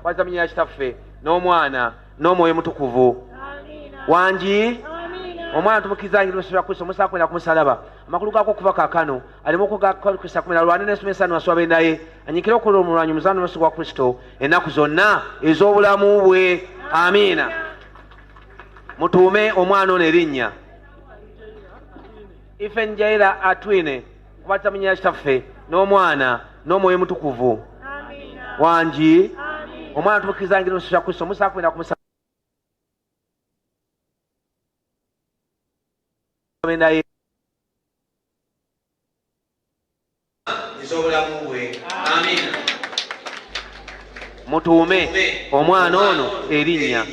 Kwanza mnyina kitaffe n'omwana n'omwoyo mutukuvu wangi omwana tumukizangirwa Yesu Kristo musa kwenda kumusalaba amakulu gako kuva kakano alimo kugakwisa kumira lwana nesomesa n'aswabe naye anyikira okulo omulwanyi muzano Yesu wa Kristo ennaku zonna ez'obulamu bwe amina mutuume omwana ono erinnya ife njaira atwine kubata mnyina kitaffe n'omwana n'omwoyo mutukuvu wangi omwana tumukizangirwa Yesu Kristo musa kwenda kumusalaba naye ez'obulamu bwe amina mutuume omwana ono erinnya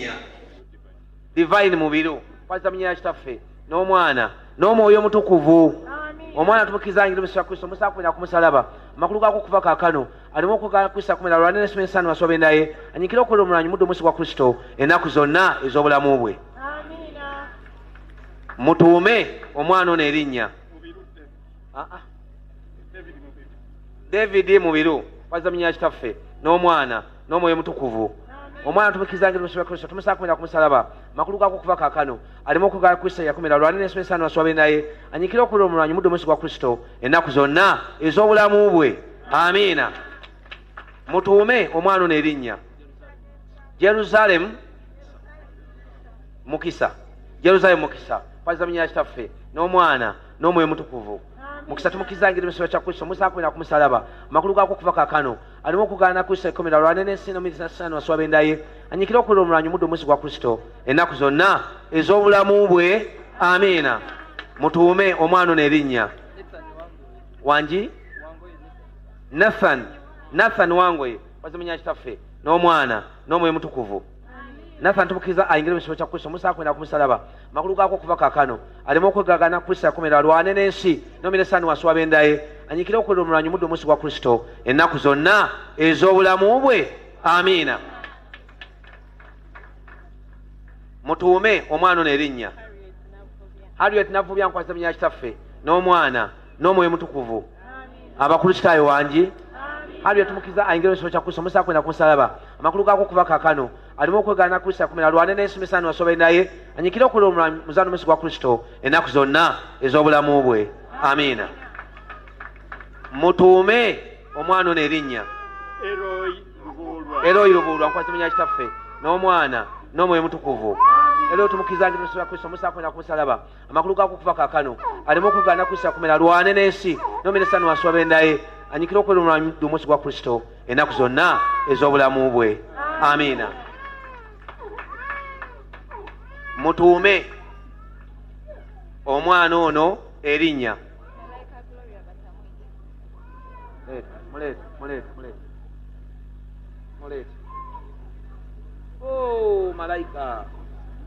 divine mubiru kwanza mnyina kitaffe n'omwana n'omwoyo mutukuvu omwana tumukizangirwa Yesu Kristo musa kwenda kumusalaba amakulu gako kuva kakano alimu okugakwisa kumira lwana nesomesa n'aswabe naye anyikira okukola omulwanyi muddu musi gwa Kristo ennaku zonna ez'obulamu bwe mutuume omwana ono erinnya David mubiru kwanza mnyina kitaffe n'omwana n'omwoyo mutukuvu omwana tumukizangirwa Yesu Kristo tumusa kwenda kumusalaba makulu gako kuva kakano alimu okugakwisa yakumira lwana nesomesa n'aswabe naye anyikira okukola omulwanyi muddu musi gwa Kristo ennaku zonna ez'obulamu bwe amina mutuume omwana ono erinnya Jerusalem mukisa kwanza mnyina kitaffe n'omwana n'omwoyo mutukuvu mukisa tumukizangirwa Yesu Kristo musa kwenda kumusalaba amakulu gako kuva kakano alimu okugaana kwisa ekomera lwana nesomesa n'aswabe naye anyikira okukola omulwanyi muddu musi gwa Kristo ennaku zonna ez'obulamu bwe amina mutuume omwana ono erinnya wangi Nathan wangoye kwanza mnyina kitaffe n'omwana n'omwoyo mutukuvu Nathan tumukiriza ayingire mu kya Kristo musa kwenda kumusalaba makulu gako kuva kakano alimu okwegagana Kristo yakomera lwane n'ensi n'omiresani waswabe ndaye anyikira okukola omulwanyi muddu musi gwa Kristo ennaku zonna ez'obulamu bwe amina mutuume omwana ono erinnya Harriet navubya nkwanza mnyina kitaffe n'omwana n'omwoyo mutukuvu abakristaayo wangi Harriet tumukiriza ayingire mu kya Kristo musa kwenda kumusalaba amakulu gako kuva kakano alimu okwegana Kristo yakomera lwane n'ensi waswabe naye anyikira okukola omulwanyi muzano musi gwa Kristo ennaku zonna ez'obulamu bwe amina mutuume omwana ono erinnya Eroi Lubulwa nkwanza mnyina kitaffe n'omwana n'omwoyo mutukuvu Eroi tumukizangirwa Yesu Kristo musa kwenda kumusalaba amakulu gako kuva kakano alimu okwegana Kristo yakomera lwane n'ensi n'omiresani waswabe naye anyikira okukola omulwanyi musi gwa Kristo ennaku zonna ez'obulamu bwe amina mutuume omwana ono erinnya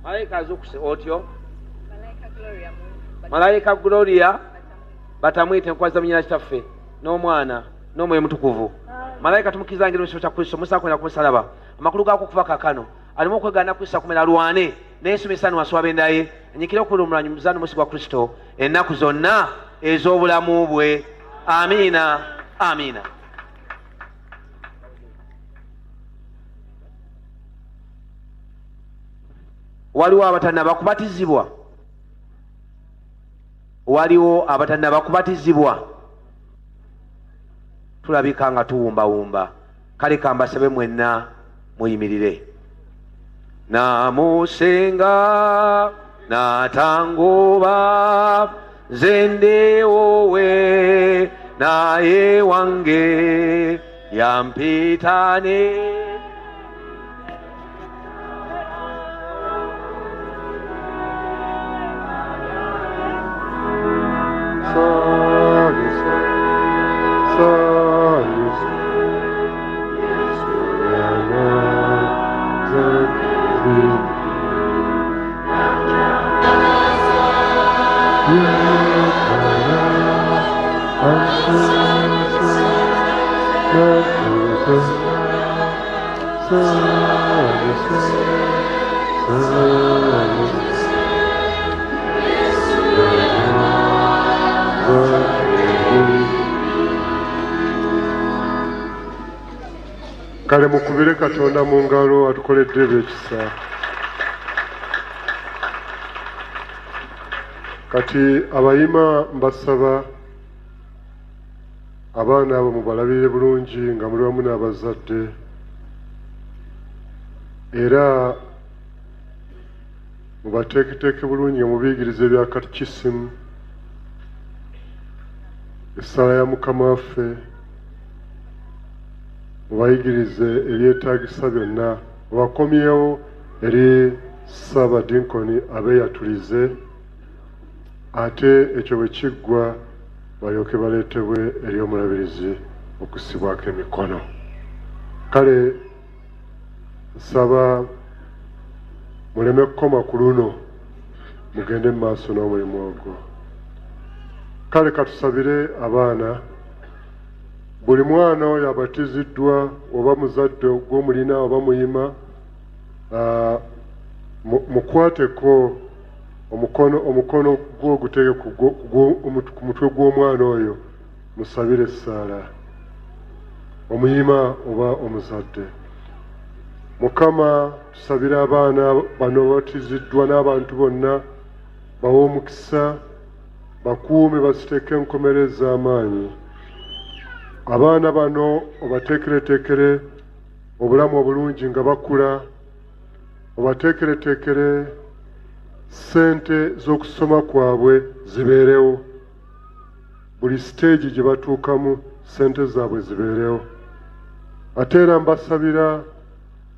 malayika azukuse otyo malayika Gloria batamwite nkwaza mnyina kitaffe n'omwana n'omwoyo mutukuvu malayika tumukizangirwa Yesu kya Kristo musa kwenda kumusalaba amakulu gako kuva kakano alimu okwegana Kristo yakomera lwane n'ensomesa n'aswabe ndaye anyikira okukola omulwanyi muzano musi gwa Kristo ennaku zonna ez'obulamu bwe amina amina waliwo abatannaba kubatizibwa tulabika nga tuwumbawumba kale kambasabe mwenna muyimirire namusenga natangoba zendewowe naye wange yampitane kale mukubire Katonda mu ngalo atukoledde ebyekisa. Kati abayima mbasaba abaana abo mubalabire bulungi nga muli wamu n'abazadde, era mubateeketeeke bulungi nga mubiyigiriza ebya katekisimu, essala ya Mukama waffe, mubayigirize ebyetaagisa byonna, mubakomyewo eri Ssaabadinkoni abeeyatulize, ate ekyo bwe kiggwa balyoke baleetebwe eri omulabirizi okusibwako emikono. Kale nsaba muleme kukoma ku luno, mugende mu maaso n'omulimu ogwo. Kale katusabire abaana, buli mwana oyo abatiziddwa, oba muzadde gw'omulina oba muyima, mukwateko omukono gwo guteeke ku mutwe gw'omwana oyo, musabire essaala, omuyima oba omuzadde. Mukama tusabire abaana bano batiziddwa n'abantu bonna, bawe omukisa, bakuume basiteeke enkomerero ez'amaanyi. Abaana bano obateekereteekere obulamu obulungi nga bakula, obateekereteekere ssente z'okusoma kwabwe zibeerewo, buli siteegi gye batuukamu ssente zaabwe zibeerewo. Ate era mbasabira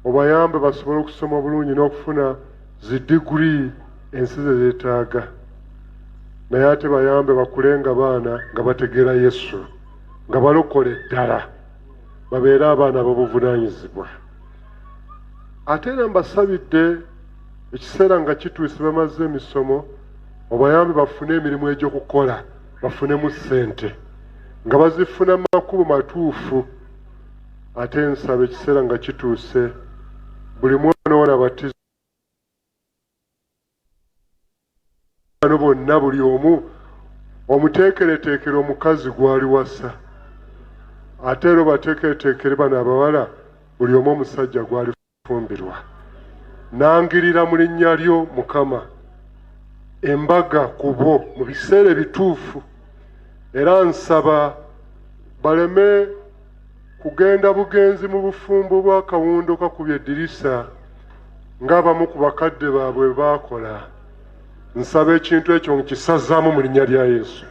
obayambe basobole okusoma obulungi n'okufuna zi diguli ensi ze zeetaaga, naye ate bayambe bakulenga baana nga bategeera Yesu, nga balokole ddala, babeere abaana b'obuvunaanyizibwa. Ate era mbasabidde ekiseera nga kituuse bamaze emisomo, obayambe bafune emirimu egy'okukola, bafunemu ssente, nga bazifuna mu makubo matuufu. Ate nsaba ekiseera nga kituuse, buli mwana wona batizo bonna, buli omu omuteekereteekere omukazi gwali wasa, ate era bateekereteekere bano abawala buli omu omusajja gwali fumbirwa. Nangirira mu linnya lyo Mukama embaga ku bo mu biseera ebituufu, era nsaba baleme kugenda bugenzi mu bufumbo bwa kawundo kakubye eddirisa ng'abamu ku bakadde baabwe baakola. Nsaba ekintu ekyo nkisazaamu mu linnya lya Yesu.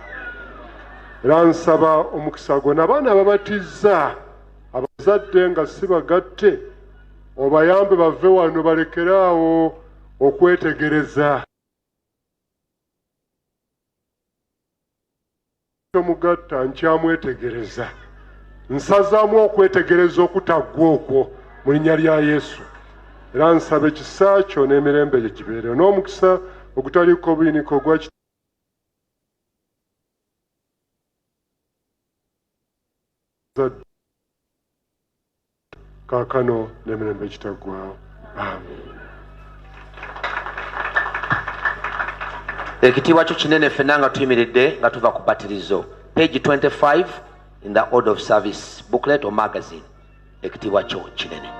Era nsaba omukisa gwo n'abaana ababatizza, abazadde nga si bagatte, obayambe bave wano balekeraawo okwetegereza. Omugatta nkyamwetegereza, nsazaamu okwetegereza okutaggwa okwo mu linnya lya Yesu. Era nsaba ekisa kyo n'emirembe gye kibeerewo, n'omukisa ogutaliiko buyinike ogwa kaakano n'emirembe ekitaggwaawo. Amen. Ekitiibwa kyo kinene ffenna nga tuyimiridde nga tuva ku batirizo. Page 25 in the order of service booklet or magazine. Ekitiibwa kyo kinene.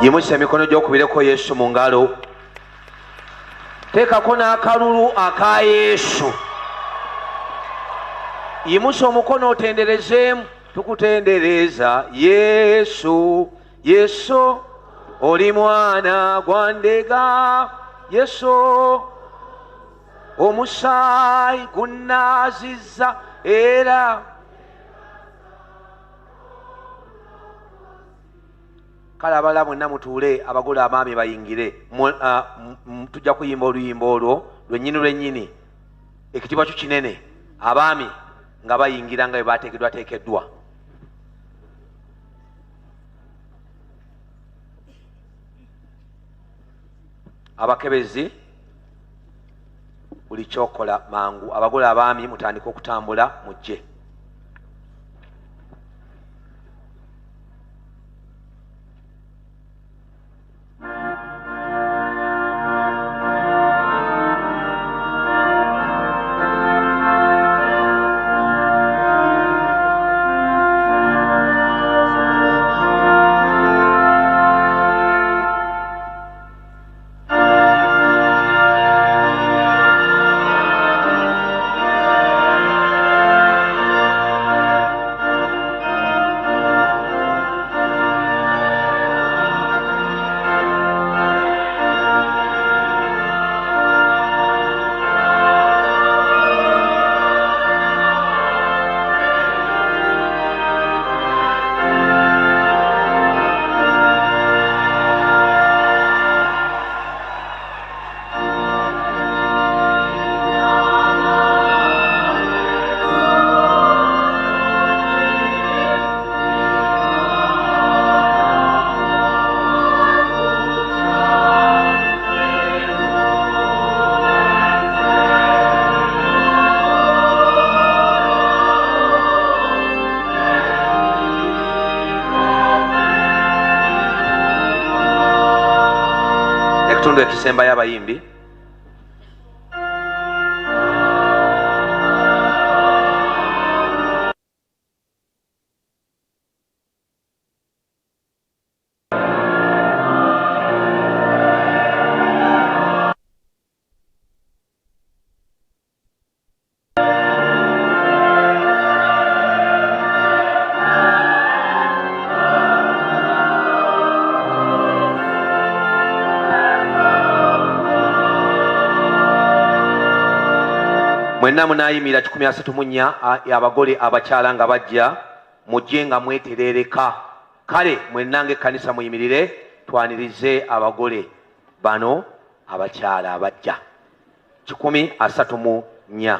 yimusa emikono gy'okubireko Yesu mu ngalo. Teekako n'akalulu aka Yesu. Yimusa omukono otenderezeemu. Tukutendereza Yesu, Yesu oli mwana gwa ndega. Yesu omusaayi gunnaaziza era kale abalala mwenna mutuule, abagole abaami bayingire. Tujja kuyimba oluyimba olwo lwennyini ekitiibwa kyo kinene, abaami nga bayingira nga bwe bateekeddwateekeddwa. Abakebezi buli kyokola mangu. Abagole abaami mutandika okutambula mujje. Ekitundu ekisembayo abayimbi. Mwenna munayimira 134 abagole abakyala nga bajja mujje nga mweterereka. Kale mwenna ng'ekkanisa muyimirire twanirize abagole bano abakyala abajja 134.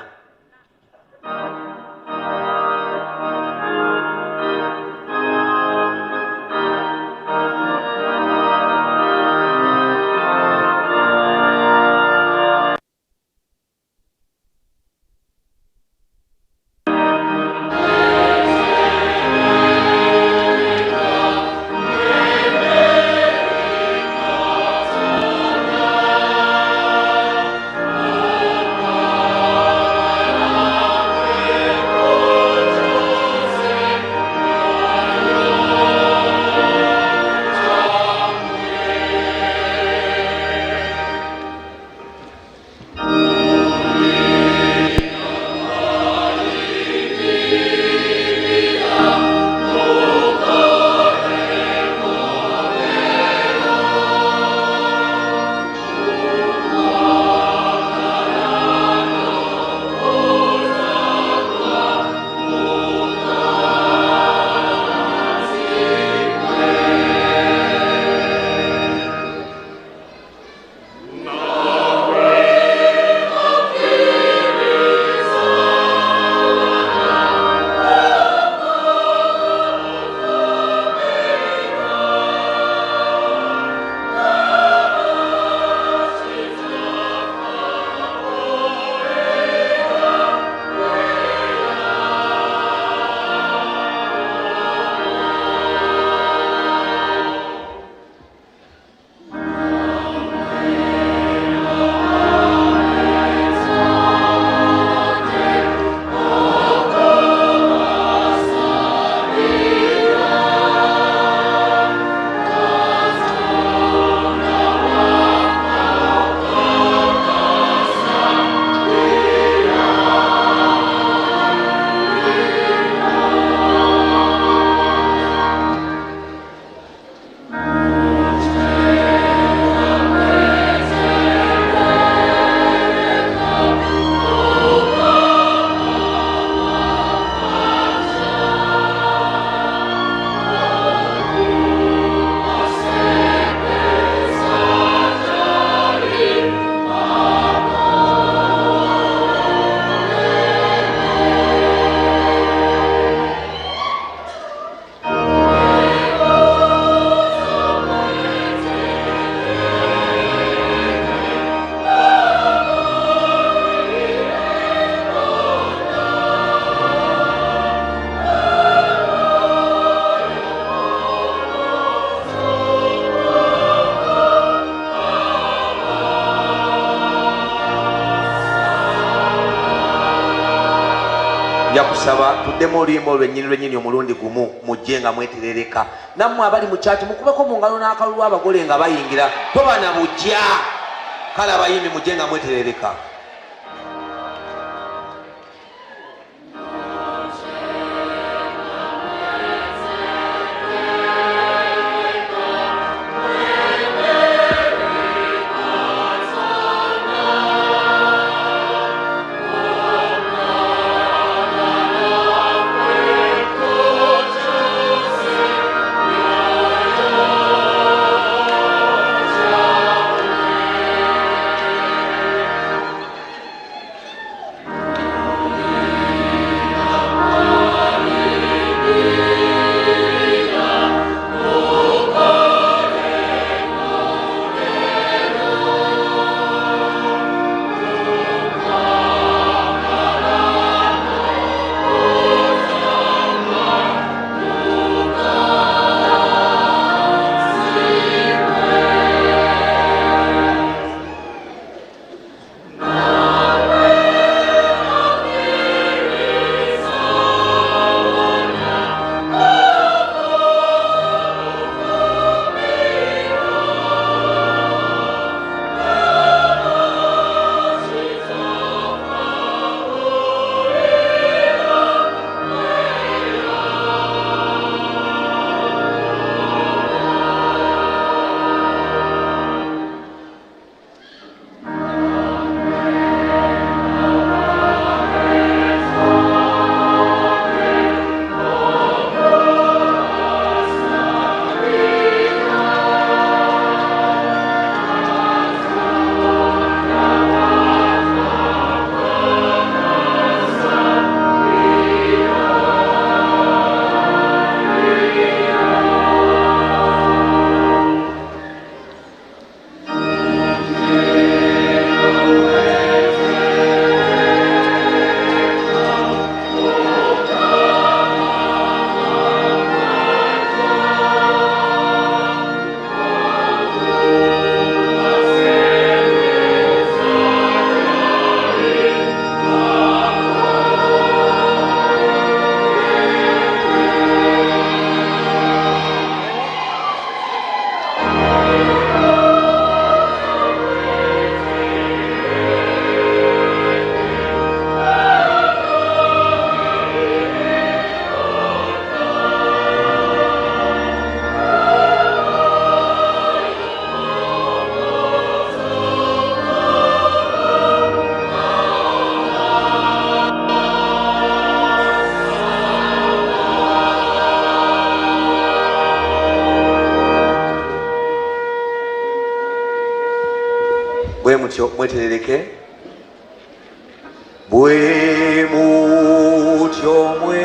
nja kusaba tuddemu oluyimba olwennyini omulundi gumu mujje nga mweterereka. Nammwe abali mu kyaki mukubeko mu ngalo n'akalulu abagole nga bayingira toba na bujja. Kale abayimbi mujje nga mweterereka. bwe mutyo mweterereke bwe mutyo mwe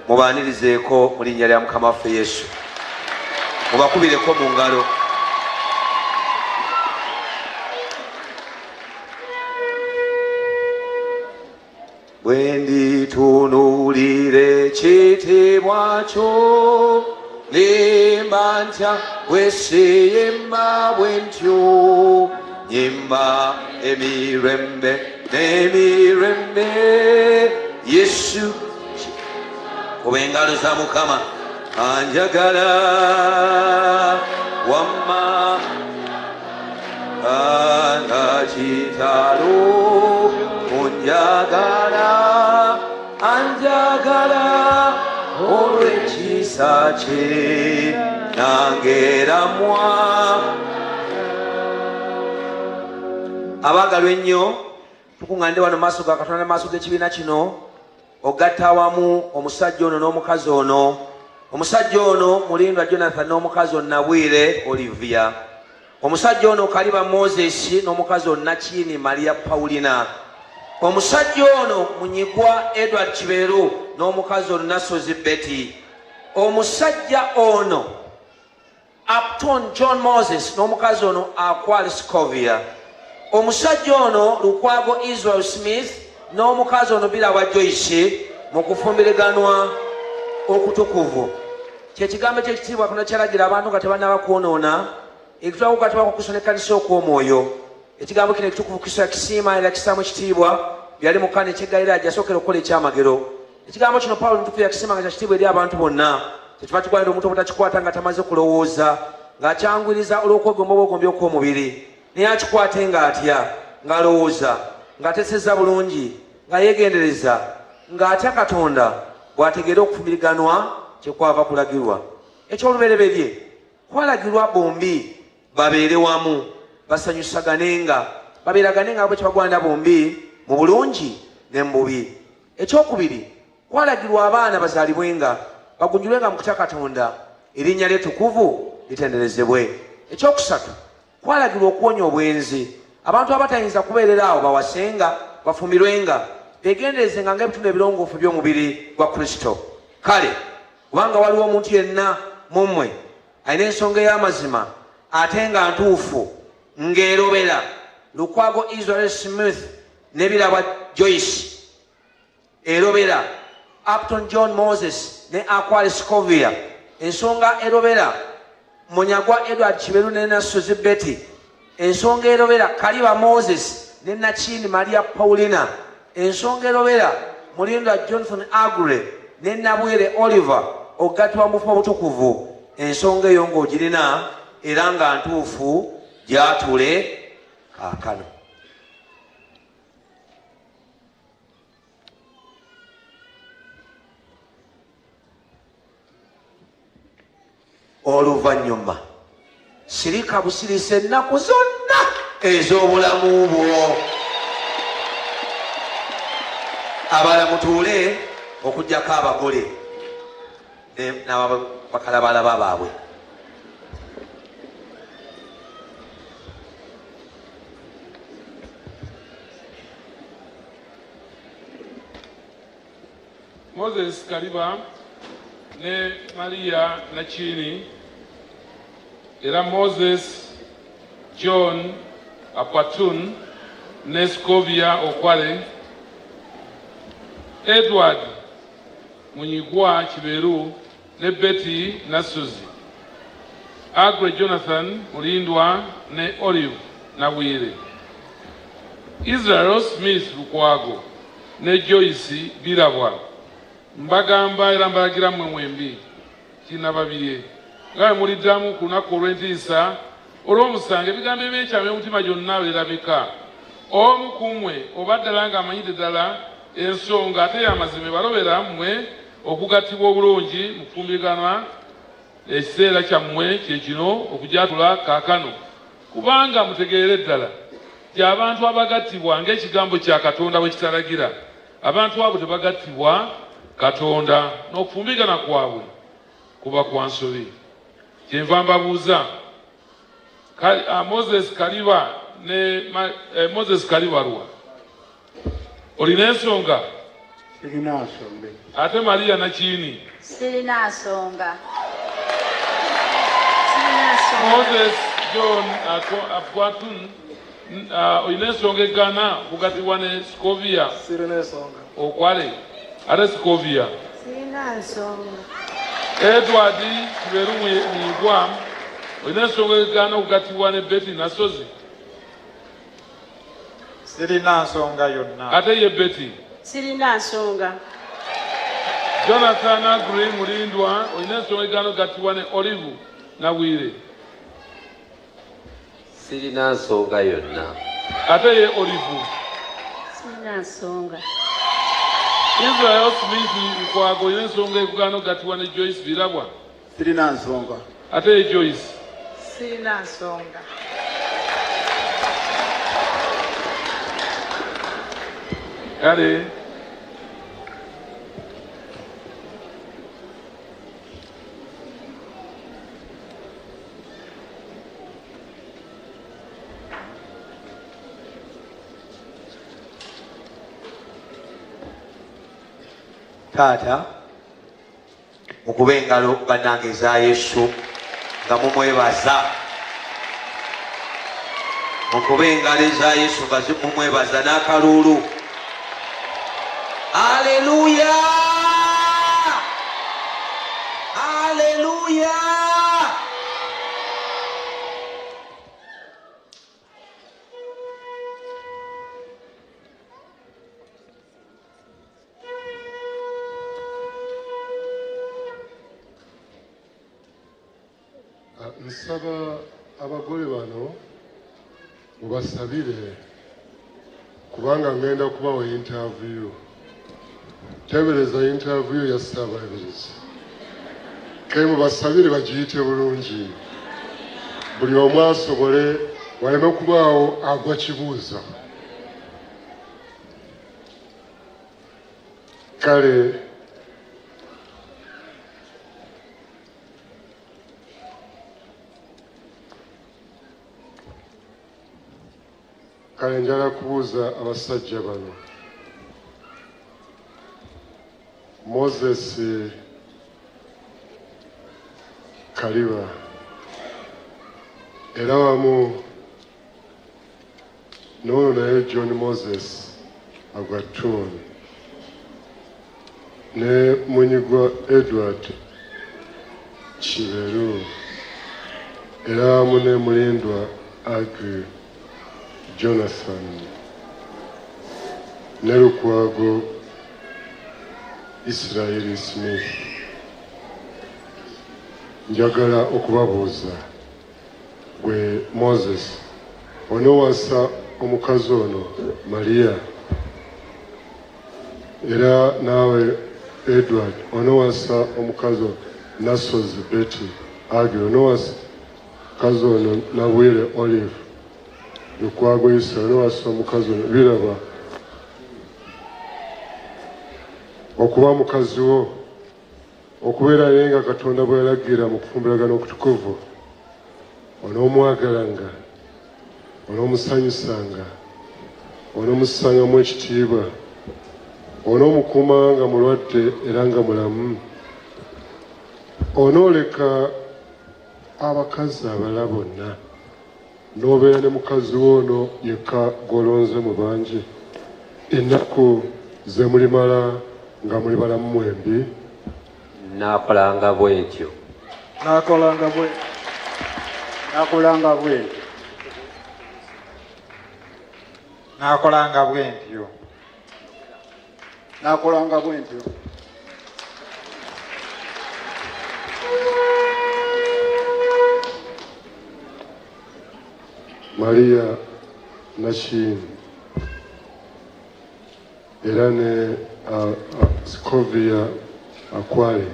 mubanirizeeko mu linnya lya Mukama waffe Yesu, mubakubireko mu ngalo. Bwe nditunuulira ekitiibwa kyo ŋŋamba ntya weesiyemba bwe ntyo nyimba emirembe n'emirembe Yesu kuba engalo za Mukama anjagala wamma anakitalo munjagala anjagala olw'ekisa kye nangeramwa. Abaagalwa ennyo tukuŋŋaande wano maaso ga Katonda maaso g'ekibiina kino ogatta awamu omusajja ono n'omukazi ono. Omusajja ono Mulindwa Jonathan n'omukazi ono Nabwire Olivia. Omusajja ono Kaliba Moses n'omukazi ono Nakiini Maria Paulina. Omusajja ono Munyigwa Edward Kiberu n'omukazi ono Nasozi Betty. omusajja ono Upton John Moses n'omukazi ono Akwali Scovia, omusajja ono Lukwago Israel Smith n'omukazi ono Birabwa Joyce mu kufumbiriganwa okutukuvu. Kyekigambo ky'ekitiibwa kuno kyalagira abantu nga tebannaba kwonoona ekitwala kukatibwa kukusona ekkanisa okw'omwoyo. Ekigambo kino ekitukuvu Kristo yakisiima era kisaamu ekitiibwa byali mu Kana ekyeggaliraaya gyasookera okukola ekyamagero. Ekigambo kino Pawulo omutukuvu yakisiima nga kya kitiibwa eri abantu bonna. Kyekiva kigwanira omuntu obutakikwata nga tamaze kulowooza ng'akyanguyiriza olw'okwegomba obwegombi okw'omubiri, naye akikwate ng'atya, ng'alowooza, ng'ateeseza bulungi, nga yeegendereza, ng'atya Katonda bw'ategeera okufumiriganwa kyekwava kulagirwa. Ekyolubereberye kwalagirwa bombi babeere wamu, basanyusaganenga, babeeraganenga bwe kibagwanira bombi mu bulungi ne mu bubi. Ekyokubiri kwalagirwa abaana bazaalibwenga, bagunjulwenga mu kutya Katonda, erinnya lye ttukuvu litenderezebwe. Ekyokusatu kwalagirwa okuwonya obwenzi, abantu abatayinza kubeerera awo bawasenga, bafumirwenga, beegenderezenga ng'ebitundu ebirongoofu by'omubiri gwa Kristo. Kale kubanga waliwo omuntu yenna mu mmwe alina ensonga ey'amazima ate nga ntuufu ng'erobera, Lukwago Israel Smith ne Birabwa Joyce erobera, Upton John Moses ne Akwali Scovia ensonga erobera, Munyagwa Edward Kiberu ne Nasozi Betty ensonga erobera, Kaliba Moses ne Nachini Maria Paulina ensonga erobera, Mulindwa Jonathan Agre ne Nabwere Oliver okugattibwa mu bufo obutukuvu. Ensonga eyo ng'ogirina era nga ntuufu gyatule kaakano. Oluvannyuma sirika busirisa ennaku zonna ez'obulamu bwo. Abala mutuule okuggyako abagole n'abakalabalaba baabwe. Moses Kaliba ne Maria Nachini era Moses John Apatun ne Scovia Okwale, Edward Munyigwa Kiberu ne Betty Nasozi, Agre Jonathan Mulindwa ne Olive Nabwire, Israel Smith Lukwago ne Joyce Birabwa. Mbagamba era mbalagira mmwe mwembi kinababirye nga muliddamu ku lunaku olw'entiisa olw'omusango ebigambo eby'ekyama omutima gyonna birabika. Omu ku mmwe oba ddala ng'amanyidde ddala ensonga ate y'amazima ebalobera mmwe okugattibwa obulungi mu kufumbiriganwa, ekiseera kyammwe kye kino okugyatula kaakano, kubanga mutegeere ddala nti abantu abagattibwa ng'ekigambo kya Katonda bwe kitalagira, abantu abo tebagattibwa Katonda, n'okufumbigana kwabwe kuba kwa nsobi. Kyenva mbabuuza, Moses Kaliba ne Moses Kalibarwa, olina ensonga? Sirina nsonga. Ate Maria Nachini? Sirina nsonga. Moses John Apatun, olina ensonga eggana okugattibwa ne Scovia? Sirina nsonga. Okwale ate Scovia? Sirina nsonga. Edward Kiberu Munyigwa, olina ensonga eggana okugattibwa ne Betty Nasozi? Sirina nsonga yonna. Ate ye Betty? Sirina nsonga. Jonathan Agri Mulindwa, olina ensonga eggana okugattibwa ne Olive Nabwire? Sirina nsonga yonna. Ate ye Olive? Sirina nsonga. Israel Smith Lukwago, olina ensonga eggana okugattibwa ne Joyce Birabwa? Sirina nsonga. Ate ye Joyce? Sirina nsonga. Kale Taata mukube engalo bannange eza Yesu nga mumwebaza. Mukube engalo eza Yesu nga mumwebaza n'akaluulu. Haleluya! Haleluya! Nsaba abagole bano mubasabire kubanga ngenda kubawa interview. Tebereza interview ya Ssaabalabirizi. Kale mubasabire bagiyite bulungi. Buli omu asobole waleme kubaawo agwa kibuuza. Kale njala kubuuza abasajja bano. Moses Kaliba era wamu n'ono naye John Moses Agwatun ne Munyigwa Edward Kiberu era wamu ne Mulindwa Agri Jonathan ne Lukwago Israel Smith. Njagala okubabuuza gwe Moses onowasa omukazi ono Maria era naawe Edward onowasa omukazi ono Nasozi Betty Agri onowasa omukazi ono Nabwire Olive Lukwago Israel onowasa omukazi ono Biraba okuba mukazi wo okubeera naye nga Katonda bwe yalagira mu kufumbiragana okutukuvu onoomwagalanga onoomusanyusanga onoomussangamu ekitiibwa onoomukuumanga mulwadde era nga mulamu onooleka abakazi abalala bonna n'obeera ne mukazi wo ono yekka gw'olonze mu bangi ennaku ze mulimala nga muli balamu mwembi. Naakolanga bwentyo. Nakolanga bwentyo. Maria Nashin era ne Scovia Akwale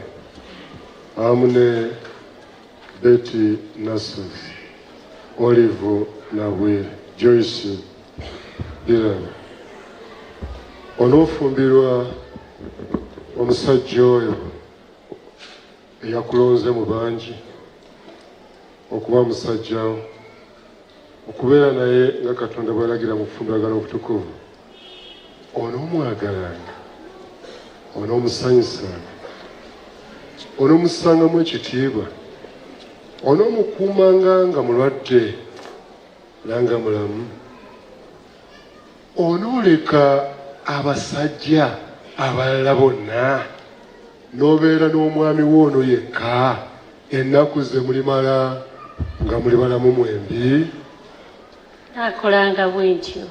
awamu ne Betty Nasos Olive Nabwire Joyce Dylan onoofumbirwa omusajja oyo eyakulonze mu bangi okuba musajjawo okubeera naye nga Katonda bw'alagira mu kufumbiragana okutukuvu onoomwagalanga onoomusanyusanga onoomussangamu ekitiibwa onoomukuumanga nga mulwadde era nga mulamu onooleka abasajja abalala bonna n'obeera n'omwami woono yekka ennaku ze mulimala nga muli balamu mwembi. Naakolanga bwentyo.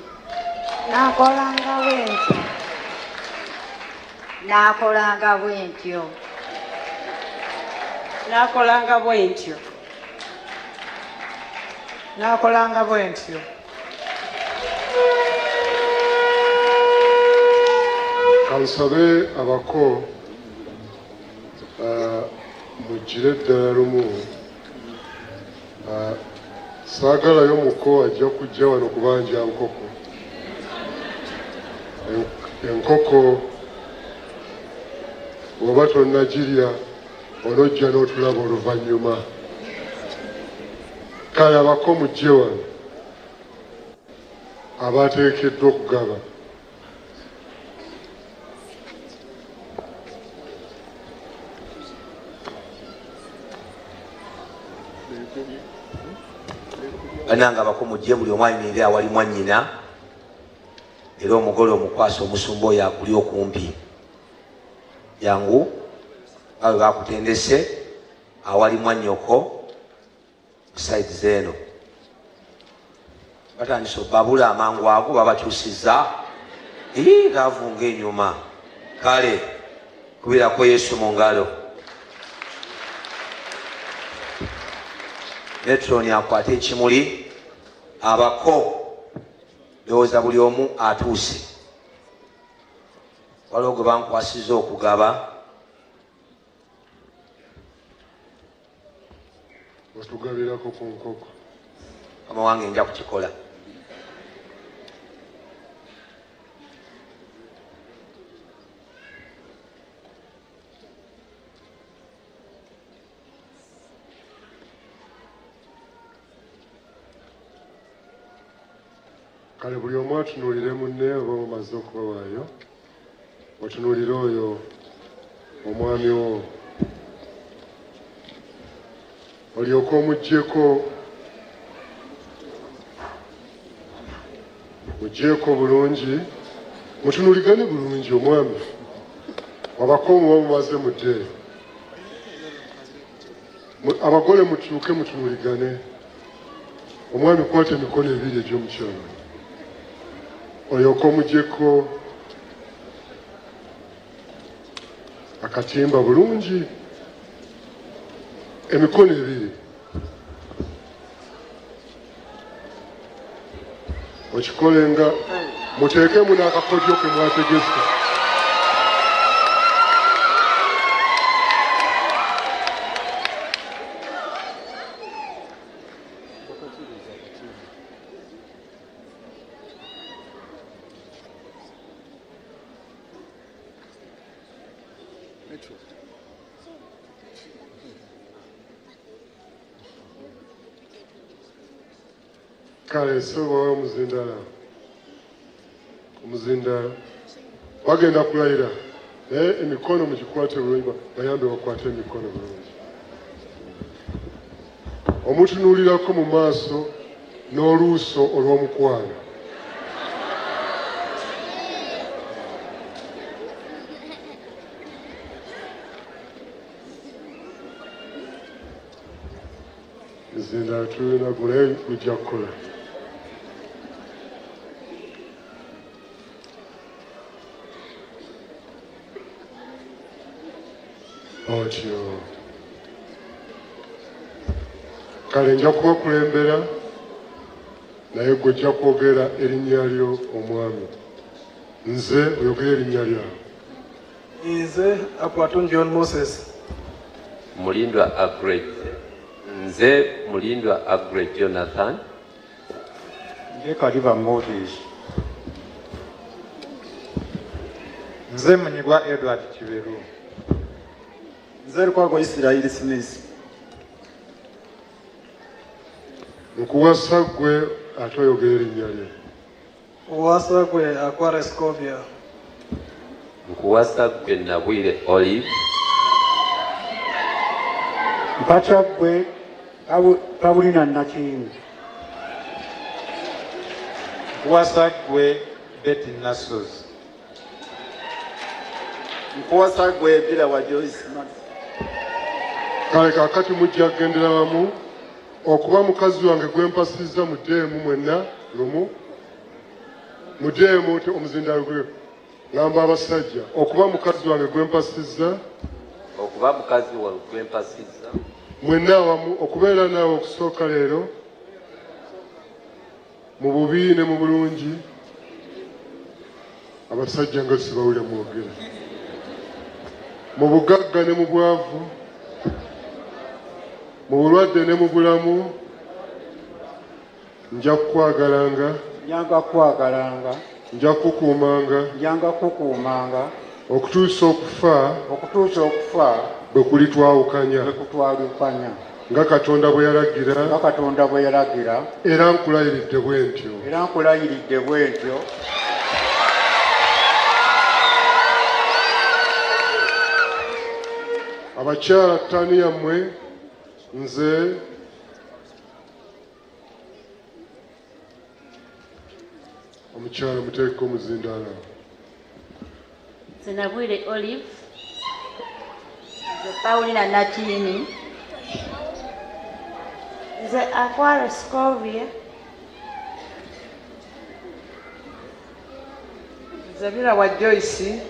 Kansabe abako mugire eddala lumu saagalayo muko ajja kujja wano kubanja nkoko. Enkoko bw'oba tonnagirya onojja n'otulaba oluvannyuma. Kale abako mujje wano abateekeddwa okugaba. bananga bakomujje buli omu ayimirire awali mwannyina era omugole omukwasa omusumba oyo akuli okumpi yangu awe bakutendese awali mwannyoko saidi zeeno batandise babula amangu ago babakyusiza gavunga enyuma kale kubirako Yesu mu ngalo Metroni akwate ekimuli abako ndowooza buli omu atuuse waliwo gwe bankwasiza okugaba otugabirako ku nkoko kama wange nja kukikola kale buli omu atunuulire munne oba mumaze okubawaayo otunuulire oyo omwami wo olyoka omuggyeko bulungi mutunuuligane bulungi omwami wabako omuba mumaze mudde abagole mutuuke mutunuuligane omwami kwata emikono ebiri egy'omukyalo olyoka omuggyeko akatimba bulungi emikono ebiri okikole nga muteekemu n'akakodyo ke mwategese kale sobawe omuzindala bagenda kulayira naye emikono mugikwate bulungi bayambe bakwate emikono bulungi omutunuulirako mu maaso n'oluuso olw'omukwano muzindala tulina gulaye gujja kukola otyo kale nja kubakulembera naye gwe ojja kwogera erinnya lyo omwami nze oyogera erinnya lyawe nze Akwaton John Moses Mulindwa Agret nze Mulindwa Agret Jonathan nze Kaliba Moses nze Munyigwa Edward Kiberu nze Lukwago Israel Smith nkuwasa gwe ate oyogera erinnya lye uwasa gwe Akwara Scovia nkuwasa gwe Nabwire Olive mpata gwe Pawulina Nakingi nkuwasa gwe Betty Nassos nkuwasa gwe Bila wa Joyce kale kakati mujja kugendera wamu okuba mukazi wange gwe mpasizza mudeemu mwenna lumu mudeemu omuzindalo gwe ngamba abasajja okuba mukazi wange gwe mpasizza mwenna awamu okubeera naawe okusooka leero mu bubi ne mu bulungi abasajja nga sibawulira mwogera mu bugagga ne mu bwavu mu bulwadde ne mu bulamu nja kukwagalanga nja kukukuumanga okutuusa okufa bwe kulitwawukanya nga Katonda bwe yalagira era nkulayiridde bwe ntyo abakyala ttaani yammwe nze Omukyala muteeke omuzindaalo. Nze Nabwire Olive. Nze Paulina Nakini. Nze Akwara Scovia. Nze Birawa Joyce.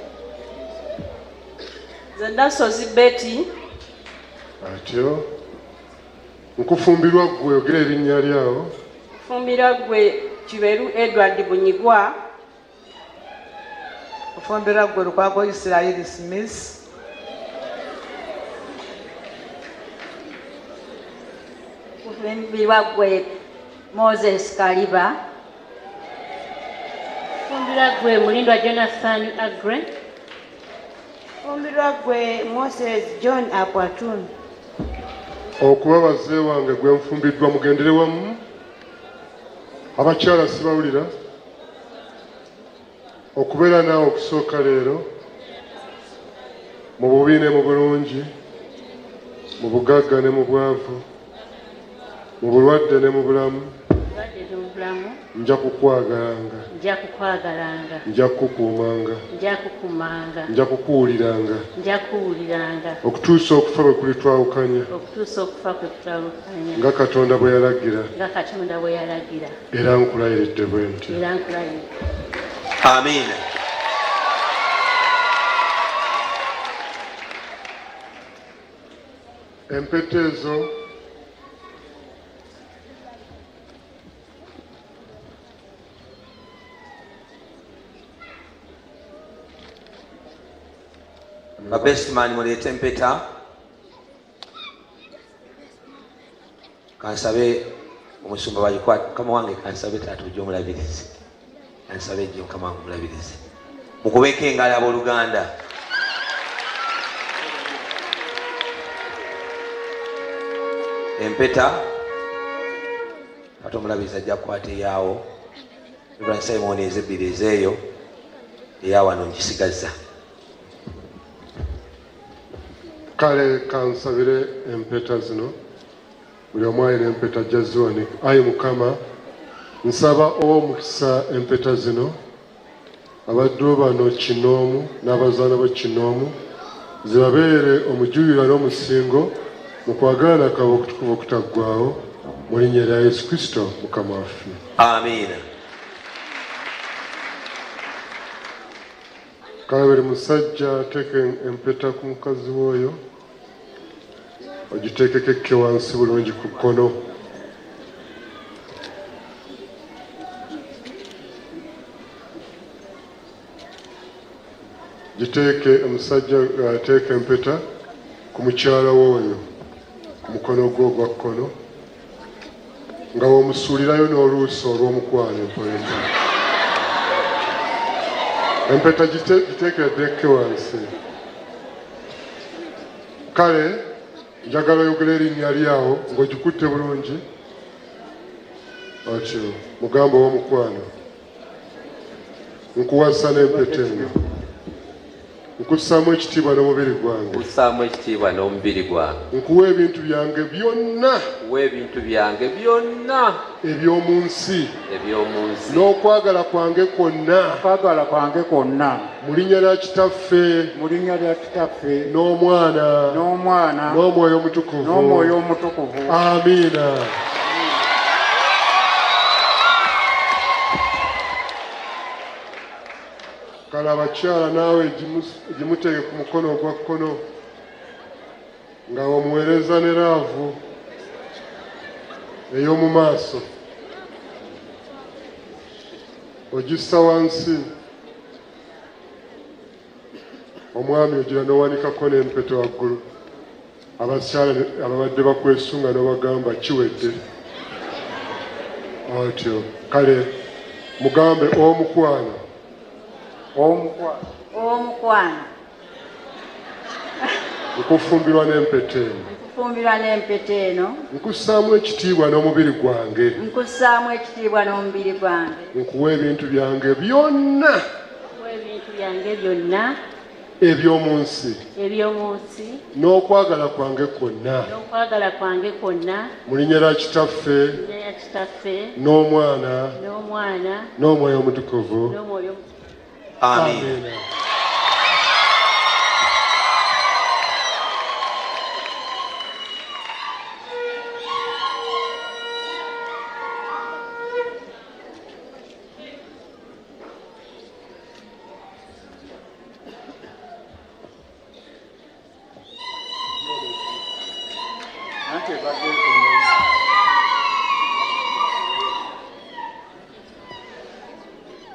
Nze Nasozi Betty. Atyo nkufumbirwa ggwe ogera erinnya lyawo. Kufumbirwa ggwe Kiberu Edward Bunyigwa. Kufumbirwa ggwe Lukwago Israel Smith. Kufumbirwa ggwe Moses Kaliba. Kufumbirwa ggwe Mulindwa Jonathan Agre. Kufumbirwa ggwe Moses John Apwatun. Okuba bazee wange gwe nfumbiddwa mugendere wamu. Abakyala sibawulira. Okubeera naawe okusooka leero mu bubi ne mu bulungi, mu bugagga ne mu bwavu, mu bulwadde ne mu bulamu, nja kukwagalanga, nja kukukuumanga, nja kukuwuliranga okutuusa okufa bwe kulitwawukanya nga Katonda bwe yalagira era nkulayiridde bwe ntyo. Amiina. Empeta ezo Babestman muleete empeta. Kansabe omusumba bagikwata Mukama wange, kansabe taata ojja omulabirize. Kansabe ejjo Mukama wange omulabirize. Mukubeko engalo abooluganda. Empeta kati omulabirizi ajja kukwata eyaawo. Ibrahim Simon ezebbiri ezeeyo eyaawano nkisigaza. Kale kansabire empeta zino buli omu alina empeta jaziwanika. Ayi Mukama, nsaba ow'omukisa empeta zino abaddu bano kinoomu n'abazaana bo kinoomu zibabeere omujulirwa n'omusingo mu kwagalana kwabwe okutukuvu okutaggwaawo mu linnya lya Yesu Kristo Mukama waffe. Amiina. Kale buli musajja ateeke empeta ku mukazi w'oyo, ogiteekeko ekke wansi bulungi ku kkono. Giteeke omusajja ateeke empeta ku mukyala w'oyo ku mukono gwo ogwa kkono nga w'omusuulirayo n'oluusi olw'omukwano empolempola. Empeta giteekeredde ekke wansi. Kale njagala oyogera erinnya lyawo ng'ogikutte bulungi. Atyo mugamba ow'omukwano, nkuwasa n'empeta eno, nkussaamu ekitiibwa n'omubiri gwange, nkuwa ebintu byange byonna eby'omu nsi n'okwagala kwange kwonna mu linnya lya Kitaffe n'Omwana n'Omwoyo Omutukuvu. Amiina. Kale abakyala naawe gimuteeke ku mukono ogwa kkono nga omuweereza ne laavu ey'omu maaso, ogissa wansi, omwami ogira n'owanikako n'empeta waggulu. Abakyala ababadde bakwesunga n'obagamba kiwedde. Otyo kale mugambe omukwano, nkufumbirwa n'empeta eno, nkussaamu ekitiibwa n'omubiri gwange, nkuwa ebintu byange byonna eby'omu nsi eby'omu nsi n'okwagala kwange kwonna n'okwagala kwange kwonna mu linnya lya kitaffe ya kitaffe n'omwana n'omwana n'omwoyo omutukuvu. n'omwoyo Amin.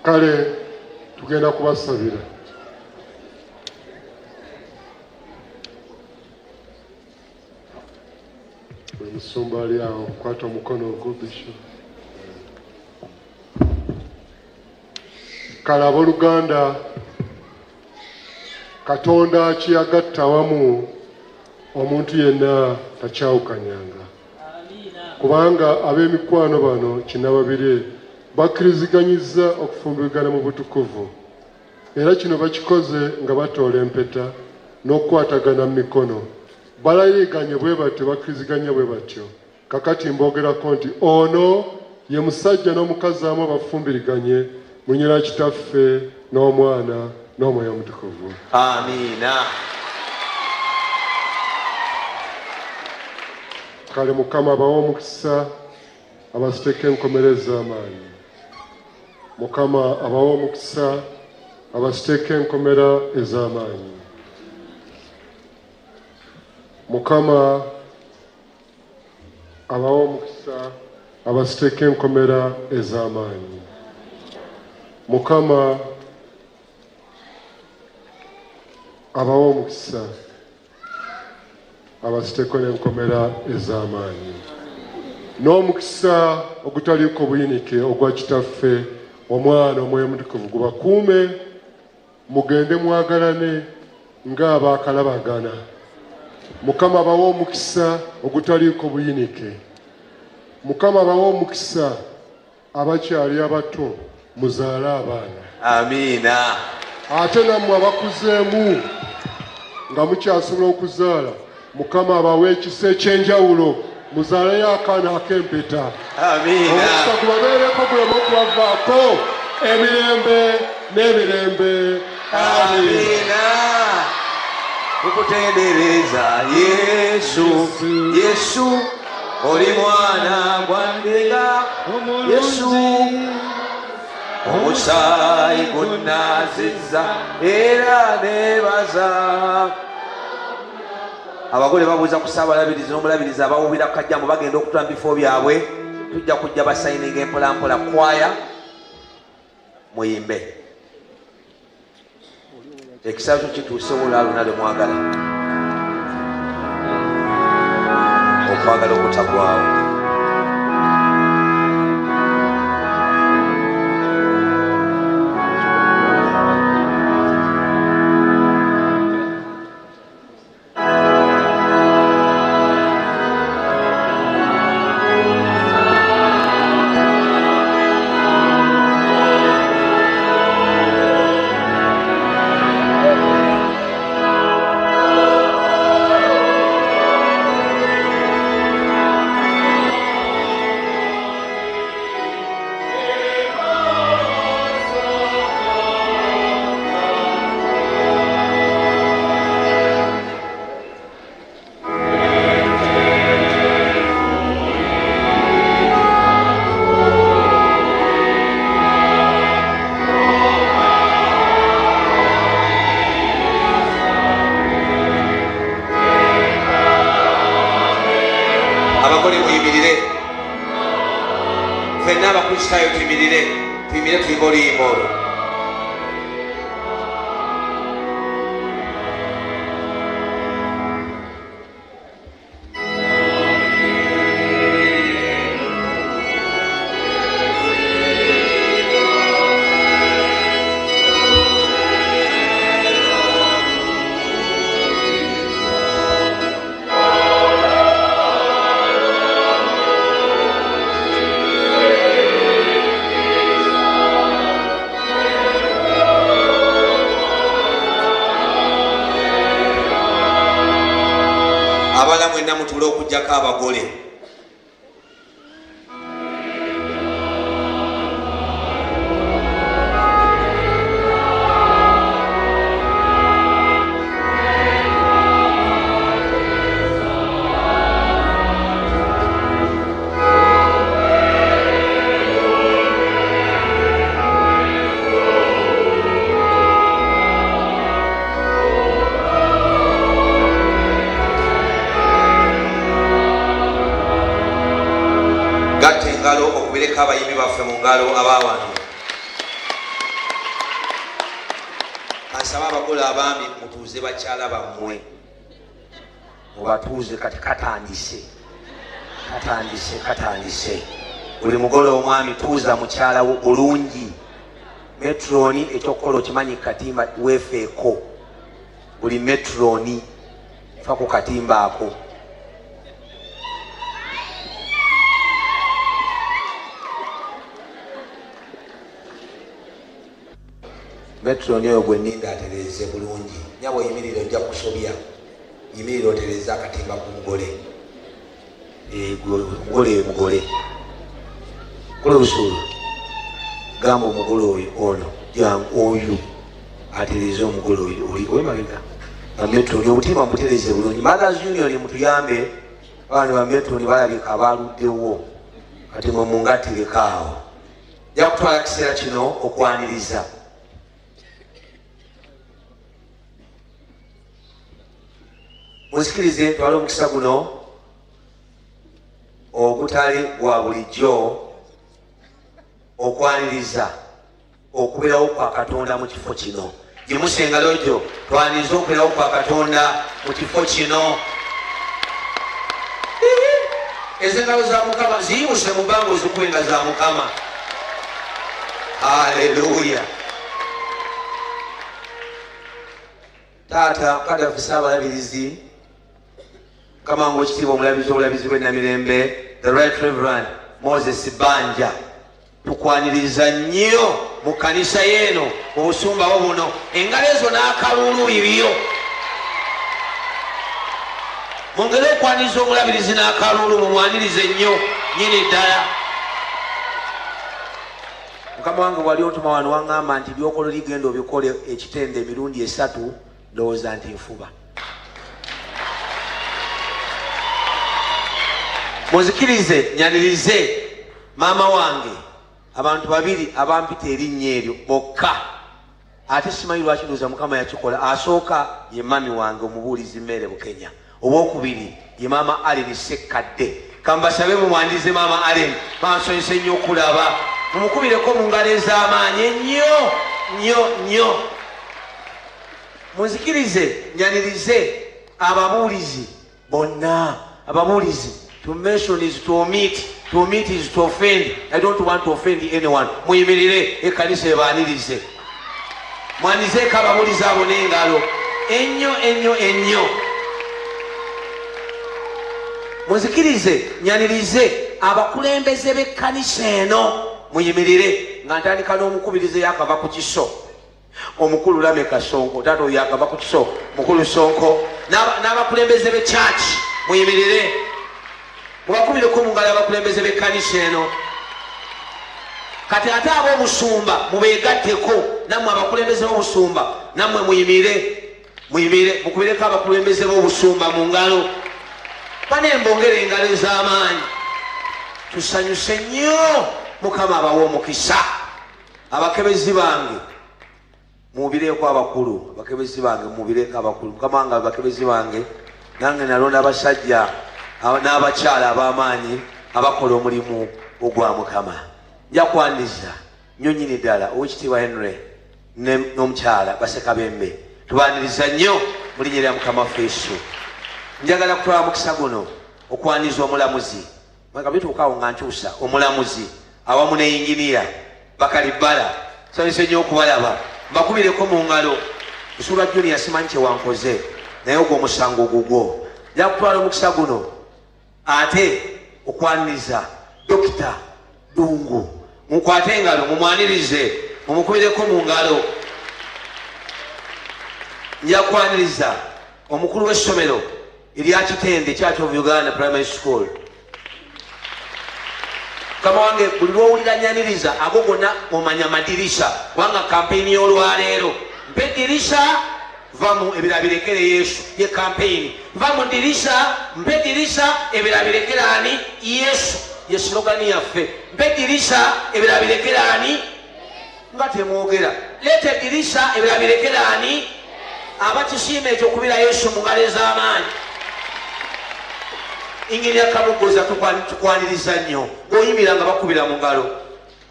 Kale tugenda kubasabira. Buli musumba ali awo kwata omukono ogwo Bishop. Kale abooluganda, Katonda kyeyagatta wamu omuntu yenna takyawukanyanga. Kubanga ab'emikwano bano Kinnababire bakkiriziganyizza okufumbirigana mu butukuvu. Era kino bakikoze nga batoola empeta n'okukwatagana mu mikono. Balayiiganye bwe batyo, bakkiriziganya bwe batyo. Kakati mbogerako nti ono ye musajja n'omukazi amu bafumbiriganye mu linnya lya kitaffe n'omwana n'omwoyo omutukuvu. Amiina. Kale Mukama abawe omukisa abasiteeka enkomera ez'amaanyi. Mukama abawe omukisa abasiteeka enkomera ez'amaanyi. Mukama abawe omukisa abasiteeka enkomera ez'amaanyi. Mukama abawe omukisa abasiteeka n'enkomera ez'amaanyi. N'omukisa ogutaliiko buyinike ogwa kitaffe omwana omwoyo omutukuvu gubakuume, mugende mwagalane ng'abaakalabagana. Mukama abawe omukisa ogutaliiko buyinike. Mukama abawe omukisa abakyali abato muzaale abaana. Amiina. Ate nammwe abakuzeemu nga mukyasobola okuzaala, Mukama abawe ekisa ekyenjawulo muzaaleyo akaana ak'empeta. Amiina. Omukisa gubabeereko guleme okubavaako emirembe n'emirembe. Amiina. Tukutendereza Yesu, Yesu oli mwana gwa Ndenga, Yesu omusaayi gunnazizza era nebaza. Abagole babuuza ku Ssaabalabirizi n'omulabirizi abawubira kajjamu bagenda okutula mu bifo byabwe. Tujja kujja basayininga empolampola kwaya muyimbe. Ekisabo kyo kituuse olwaluna lwe mwagala okwagala okutagwawo. Abagole muyimirire, ffenna abakristaayo tuyimirire, tuyimire tuyimbe oluyimba olwo. mwenna mutule okujjako abagole. Okubireko abayimbi baffe mu ngalo abawano. Asaba abagole abaami mutuuze bakyala bammwe. Mubatuuze kati katandise. Buli mugole omwami tuuza mukyala wo bulungi. Metroni ekyokukola okimanyi katimba weefeeko. Buli metroni fa ku katimba ako. Metroni oyo gwe nninda atereeze bulungi. Nyabo yimiriro ojja kusobya. Yimiriro otereeza akatimba ku mugole. Mugole. Kola busuulu. Gamba omugole oyo ono. Jangu oyo. Atereeze omugole oyo. Oli mabega. Metroni obutimba mutereeze bulungi. Mothers Union mutuyambe. Abaana ba Metroni balabika abaluddewo. Kati mwe mungattireko awo. Nja kutwala kiseera kino okwaniriza. Musikirize twala omukisa guno ogutali gwa bulijjo okwaniriza okubeerawo kwa Katonda mu kifo kino. Gimusa engalo gyo twaniriza okubeerawo kwa Katonda mu kifo kino. Ez'engalo za Mukama ziyimuse mu bbanga ozikuwenga za Mukama. Haleluya. Taata Kadafi Saabalabirizi kama ng'ekitiibwa omulabizi w'ennamirembe the right reverend Moses Banja tukwaniriza nnyo mu kkanisa y'eno mu busumba bwo buno engalo ezo n'akalulu bibyo mungere okwaniriza omulabirizi n'akalulu mumwanirize nnyo nnyini ddala. Mukama wange wali ontuma wano waŋŋamba nti byokola ligenda obikole ekitende emirundi 3 ndowooza nti nfuba. Muzikirize nyanirize maama wange abantu babiri abampita erinnya eryo bokka ate simanyi lwaki ndowooza Mukama yakikola. Asooka ye mami wange omubuulizi Mmere Bukenya, owookubiri ye maama Allen Sekkadde. Kambasabe mumwanirize maama Allen, bansonyise nnyo okulaba, mumukubireko mu ngalo ez'amaanyi ennyo. Muzikirize nyanirize ababuulizi bonna. Ababuulizi to mention is to omit, to omit is to offend. I don't want to offend anyone. Muyimirire ekkanisa ebaanirize. Mwanirizeeko ababuulizi abo n'engalo ennyo. Muzikirize nyanirize abakulembeze b'ekkanisa eno. Muyimirire nga ntandika n'omukubirize yakava ku kiso. Omukulu Lameka Sonko, taata oyo yakava ku kiso, mukulu Sonko n'abakulembeze b'ekyaki muyimirire mubakubireko mu ngalo abakulembeze b'ekkanisa eno. Kati ate ab'obusumba mubeegatteko nammwe abakulembeze b'obusumba nammwe muyimirire mukubireko abakulembeze b'obusumba mu ngalo. Bane mbongere engalo ez'amaanyi tusanyuse nnyo. Mukama abawa omukisa. Abakebezi bange mubireeko abakulu, abakebezi bange mubireeko abakulu. Mukama wange abakebezi bange nange nalonda abasajja n'abakyala ab'amaanyi abakola omulimu ogwa Mukama. Nja kwaniriza nnyo nnyini ddala Oweekitiibwa Henry n'omukyala Basekabembe, tubaaniriza nnyo mu linnya lya Mukama waffe Yesu. Njagala kutwala mukisa guno okwaniriza omulamuzi nga bituukaawo nga nkyusa omulamuzi awamu ne yinginiya Bakalibbala. Sanyuse nnyo okubalaba, mbakubireko mu ngalo. Busuulwa Junior simanyi kye wankoze naye ogwo omusango gugwo. Nja kutwala omukisa guno ate okwaniriza Dokita Dungu. Mukwate engalo mumwanirize, mumukubireko mu ngalo. Nja kwaniriza omukulu w'essomero erya Kitende Church of Uganda Primary School. Kama wange buli lwowulira nyaniriza ago gonna omanya madirisha kubanga kampeyini y'olwaleero mpe dirisha vamu ebirabirekere Yesu ye kampeyini va mu dirisha mpe dirisha ebirabirekere ani Yesu ye slogani yaffe mpe dirisha ebirabirekere ani nga temwogera leeta dirisha ebirabirekere ani abakisiima ekyo okubira Yesu mu ngalo ez'amaanyi. Ingeri akamugoza tukwaniriza nnyo ng'oyimira nga bakubira mu ngalo.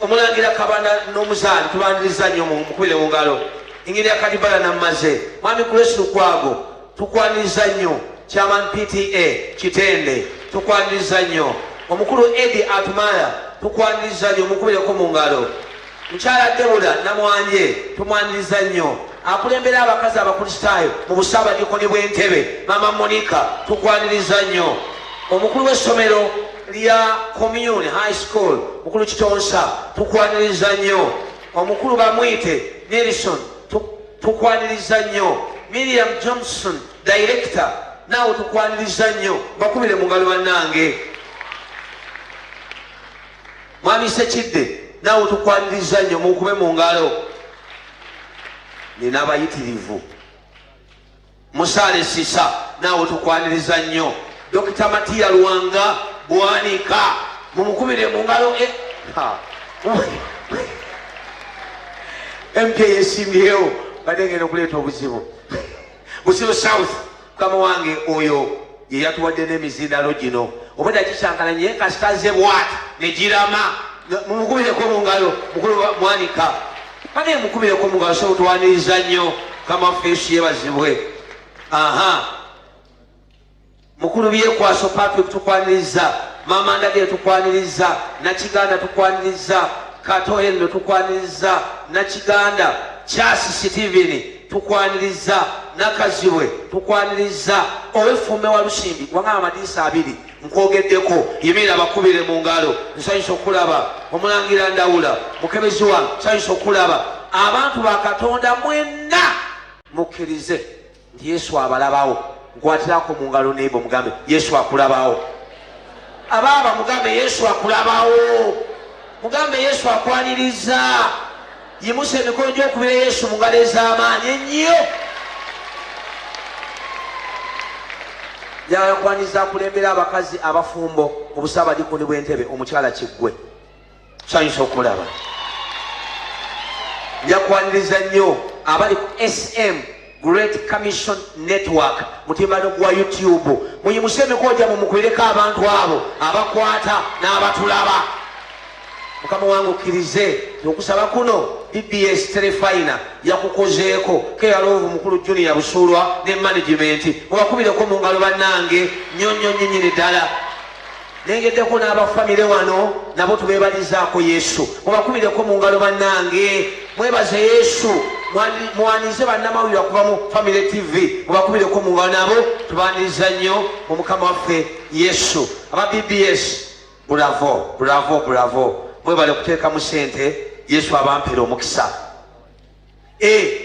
Omulangira Kabanda n'omuzaani tubaniriza nnyo mukubire mu ngalo. Ingeri akadibala nammaze Mwami Grace Lukwago tukwaniriza nnyo. Chairman PTA Kitende tukwaniriza nnyo. Omukulu Eddie Atmaya tukwaniriza nnyo mukubireko mu ngalo. Mukyala Debula Namwanje tumwaniriza nnyo. Akulembera abakazi abakristaayo mu busaabadikoni bw'Entebe Mama Monica tukwaniriza nnyo. Omukulu w'essomero lya Commune High School mukulu Kitonsa tukwaniriza nnyo. Omukulu Bamwite Nelson tukwaniriza nnyo. Miriam Johnson Director naawe tukwaniriza nnyo bakubire mu ngalo bannange. Mwami Sekidde naawe tukwaniriza nnyo mukube mu ngalo. Nina abayitirivu Musaale Sisa naawe tukwaniriza nnyo. Dr. Matia Luwanga Bwanika mumukubire mu ngalo. MP yesimyewo badengera okuleeta obuzibu. Buzibu South kama wange oyo ye yatuwadde n'emizindalo gino obwedda kisankalanye kasitaze bwati ne girama mumukubireko mu ngalo mukulu Mwanika kane mukubireko mu ngalo so twaniriza nnyo kama feesu yebazibwe. Mukulu Byekwaso Patrick tukwaniriza. Mama Ndage tukwaniriza. Nakiganda tukwaniriza. Katoyendo tukwaniriza. Nakiganda Charles Steven tukwaniriza. Nakazibwe tukwaniriza. Owefume wa Lusimbi wanga amadisa abiri nkogeddeko yimira bakubire mu ngalo nsanyusa okulaba. Omulangira Ndawula mukebezi wange nsanyusa okulaba. Abantu ba Katonda mwenna mukkirize nti Yesu abalabawo. Nkwatirako mu ngalo nebo mugambe Yesu akulabawo. Ababa mugambe Yesu akulabawo. Mugambe Yesu akwaniriza. Yimuse emikono gy'okubira Yesu mu ngalo ez'amaanyi ennyo. Njagala kwaniriza akulembera abakazi abafumbo mu busaabadikoni bw'Entebe omukyala Kiggwe tusanyusa okulaba. Nja kwaniriza nnyo abali ku SM Great Commission Network mutimbano gwa YouTube muyimuse emikono gyamwe mukubireko abantu abo abakwata n'abatulaba. Mukama wange okkirize okusaba kuno BBS Terefina yakukozeeko Keyaloovu mukulu Junior Busulwa ne management mubakubireko mu ngalo bannange nnyonnyo nnyinnyini ddala. Nengeddeko n'abafamire wano nabo tubeebalizaako Yesu mubakubireko mu ngalo bannange. Mwebaze Yesu muwanize bannamawulire okuva mu Family TV mubakubireko mu ngalo nabo tubaniriza nnyo mu Mukama waffe Yesu. Aba BBS bravo bravo bravo mwebale okuteekamu ssente Yesu abampera omukisa.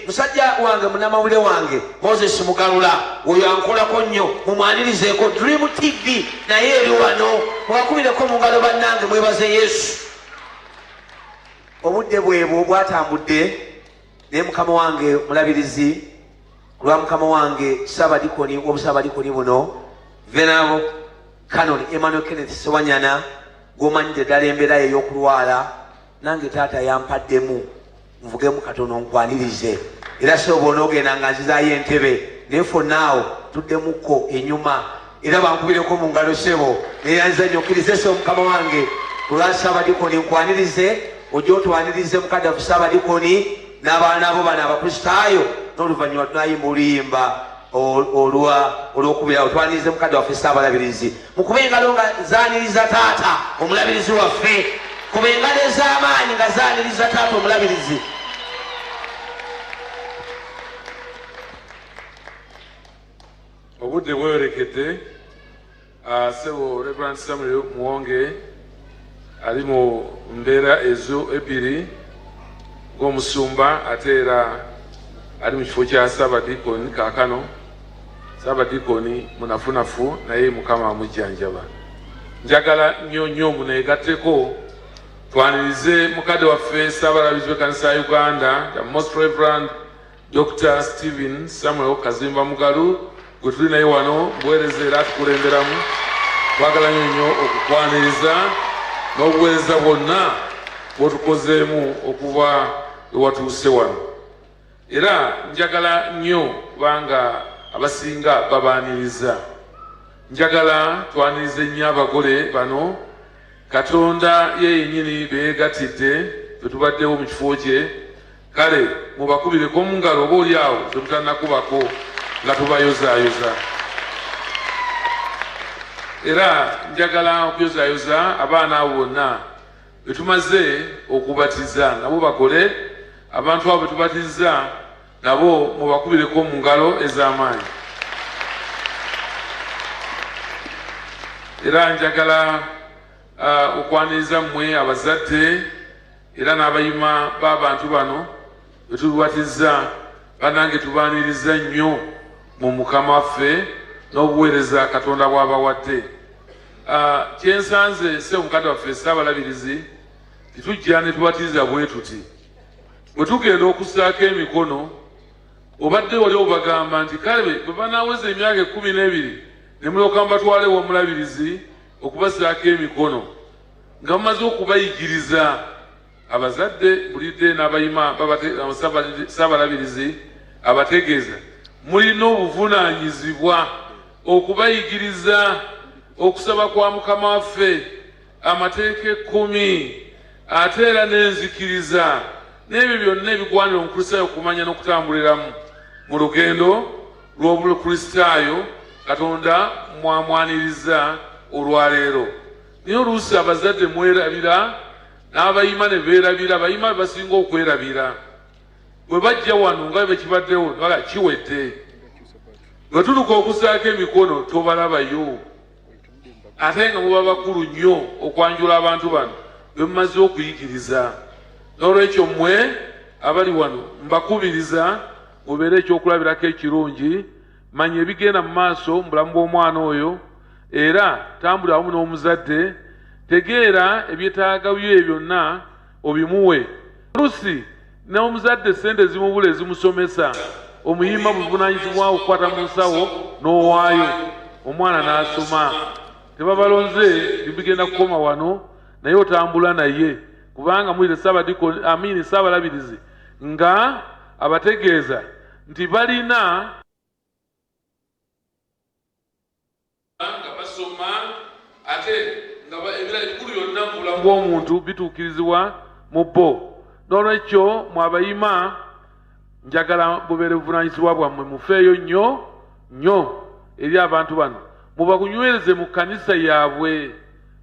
Musajja wange munnamawulire wange Moses Mugalula oyo ankolako nnyo mumwanirizeeko Dream TV naye eri wano mubakubireko mu ngalo bannange mwebaze Yesu. Obudde bwebwo bwatambudde naye Mukama wange mulabirizi lwa Mukama wange Ssaabadikoni w'obusaabadikoni buno Venerable Canon Emmanuel Kenneth Sewanyana gomanyidde ddala embeera ye y'okulwala nange taata yampaddemu nvugemu katono nkwanirize era soba onoogenda nga nzizaayo Entebe naye fonnaawo tuddemukko enyuma era bankubireko mu ngalo sebo neyanza nnyo okkirize so Mukama wange olwa Ssaabadikoni nkwanirize ojja otwanirize mukaddafu Ssaabadikoni n'abaana bo bano abakristaayo n'oluvannyuma tunayimba oluyimba olw'okubirawo twanirize mukadde waffe Ssaabalabirizi mukube engalo nga zaaniriza taata omulabirizi waffe. Kuba engalo ez'amaanyi nga zaaniriza taata omulabirizi. Obudde bweyolekedde. Ssebo Reverend Samuel Muwonge ali mu mbeera ezo ebbiri ng'omusumba ate era ali mu kifo kya Ssaabadikoni kaakano. Sabadikoni munafunafu naye mukama amujjanjaba. Njagala nnyo muneegatteko twanirize mukadde waffe Ssaabalabizi w'ekkanisa ya Uganda, the Most Reverend Dr. Stephen Samuel Kazimba Mugalu, gwe tuli naye wano buweereza era atukulemberamu. Twagala nnyo okukwaniriza n'obuweereza bwonna bw'otukozeemu okuva ewatuuse wano. Era njagala nnyo kubanga abasinga babaaniriza. Njagala twanirize nnyo abagole bano. Katonda ye yennyini beegattidde ffe tubaddewo mu kifo kye. Kale mubakubireko mu ngalo oba oli awo ze mutannakubako nga tubayozaayoza. Era njagala okuyozaayoza abaana abo bonna be tumaze okubatiza nabo bagole. Abantu abo be tubatiza nabo mubakubireko mu ngalo ez'amaanyi. Era njagala okwaniriza mmwe abazadde era n'abayima b'abantu bano be tubatiza bannange tubaaniriza nnyo mu Mukama waffe n'obuweereza Katonda bw'abawadde. Kyensanze se omukadde waffe Ssaabalabizi titujja ne tubatiza bwe tuti. Bwe tugenda okussaako emikono obadde wali obagamba nti kale bwe banaaweza emyaka 12 ne mulyoka mbatwalewo omulabirizi okubassaako emikono nga mumaze okubayigiriza. Abazadde bulidde n'abayima Ssaabalabizi abategeeza mulina obuvunaanyizibwa okubayigiriza okusaba kwa Mukama waffe, amateeka 10 ate era n'enzikiriza n'ebyo byonna ebigwanira omukristaayo okumanya n'okutambuliramu mu lugendo lw'obukristaayo Katonda mwamwaniriza olwaleero. Naye oluusi abazadde mwerabira n'abayima ne beerabira, abayima basinga okwerabira. Bwe bajja wano nga bwe kibaddewo wala kiwedde. Bwe tuluka okussaako emikono tobalabayo. Ate nga muba bakulu nnyo okwanjula abantu bano be mumaze okuyigiriza. N'olwekyo mmwe abali wano mbakubiriza mubeere ekyokulabirako ekirungi, manya ebigenda mu maaso mu bulamu bw'omwana oyo, era tambula wamu n'omuzadde, tegeera ebyetaaga bye byonna obimuwe. Oluusi n'omuzadde ssente zimubula ezimusomesa, omuyima buvunaanyizibwa okukwata mu nsawo n'owaayo, omwana n'asoma. Tebabalonze bigenda kukoma wano, naye otambula naye kubanga mwire Ssaabalabizi nga abategeeza nti balina nga basoma ate nga ebikulu byonna mu bulamu bw'omuntu bituukirizibwa mu bo. N'olwekyo mwabayima njagala bubeere buvunaanyizibwa bwammwe, mufeeyo nnyo eri abantu bano, mubakunywereze mu kkanisa yaabwe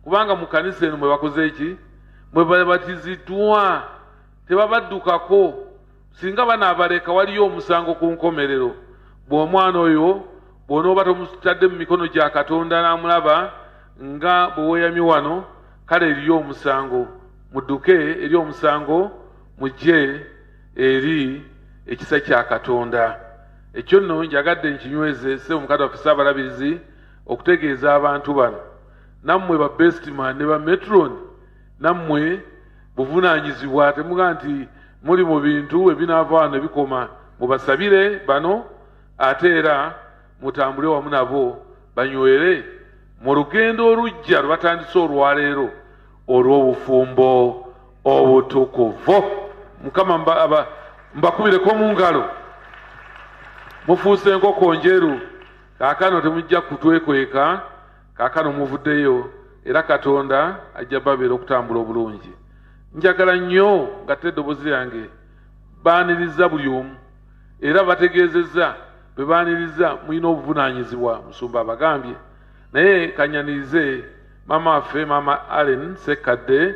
kubanga mu kkanisa eno mwe bakoze eki, mwe babatiziddwa, tebabaddukako. Singa banaabaleka waliyo omusango ku nkomerero. Bw'omwana oyo bw'onooba tomutadde mu mikono gya Katonda n'amulaba nga bwe weeyamye wano, kale eriyo omusango. Mudduke eri omusango, mujje eri ekisa kya Katonda. Ekyo nno njagadde nkinyweze se omukadde waffe Ssaabalabizi okutegeeza abantu bano. Nammwe ba Bestman ne ba Metron, nammwe buvunaanyizibwa. Temuga nti muli mu bintu ebinaava wano ne bikoma. Mubasabire bano ate era mutambule wamu nabo banywere mu lugendo olujja lwe batandise olwaleero olw'obufumbo obutukuvu. Mukama mbakubireko mu ngalo. Mufuuse enkoko njeru. Kaakano temujja kutwekweka, kaakano muvuddeyo era Katonda ajja babeera okutambula obulungi. Njagala nnyo ngatte eddoboozi lyange baaniriza buli omu era bategeezezza bwe baaniriza mulina obuvunaanyizibwa. Musumba abagambye, naye kanyanirize maama waffe Maama Allen Ssekkadde.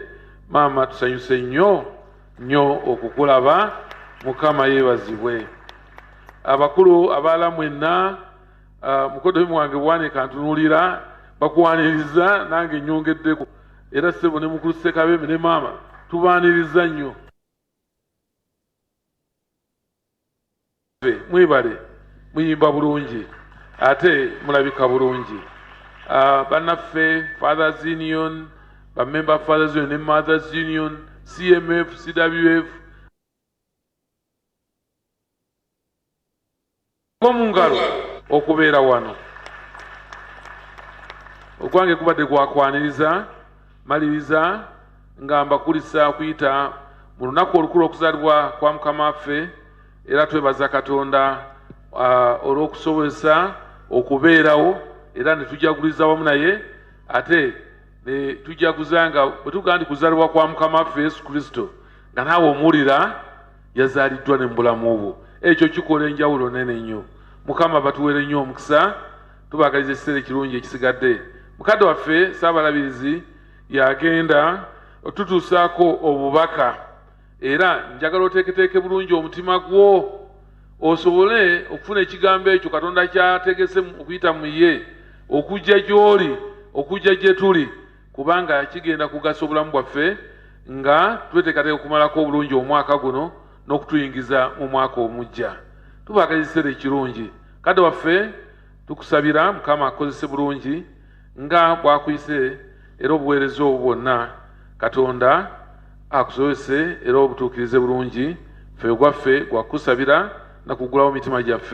Maama, tusanyuse nnyo okukulaba. Mukama yeebazibwe. Abakulu abaala mwenna, mukoddomi wange bwanika ntunuulira bakuwaniriza, nange nnyongeddeko. Era ssebo ne mukulu Ssekabembe ne maama tubaaniriza nnyo. Mwebale, muyimba bulungi. ate mulabika bulungi. Bannaffe Fathers Union, bamemba Fathers Union ne Mothers Union, CMF, CWF omungalo okubeera wano. Okwange kubadde gwakwaniriza maliriza nga mbakulisa okuyita mu lunaku olukulu okuzaalibwa kwa Mukama waffe, era twebaza Katonda olw'okusobozesa okubeerawo era ne tujaguliza wamu naye, ate ne tujaguza nga bwe tugamba nti kuzaalibwa kwa Mukama waffe Yesu Kristo nga naawe omuwulira yazaaliddwa ne mu bulamu bwo. Ekyo kikola enjawulo nene nnyo. Mukama batuweere nnyo omukisa, tubaagaliza ekiseera ekirungi ekisigadde. Mukadde waffe Ssaabalabirizi yagenda otutuusaako obubaka, era njagala oteeketeeke bulungi omutima gwo osobole okufuna ekigambo ekyo Katonda kyategese okuyita mu ye okujja gy'oli, okujja gye tuli, kubanga kigenda kugasa obulamu bwaffe nga tweteekateeka okumalako obulungi omwaka guno n'okutuyingiza mu mwaka omujja. Tubaagaliza ekiseera ekirungi. Kadde waffe tukusabira Mukama akozese bulungi nga bwakuyise, era obuweereza obwo bwonna Katonda akusobose era obutuukirize bulungi. Ffe gwaffe gwakusabira na kugulawo mitima gyaffe.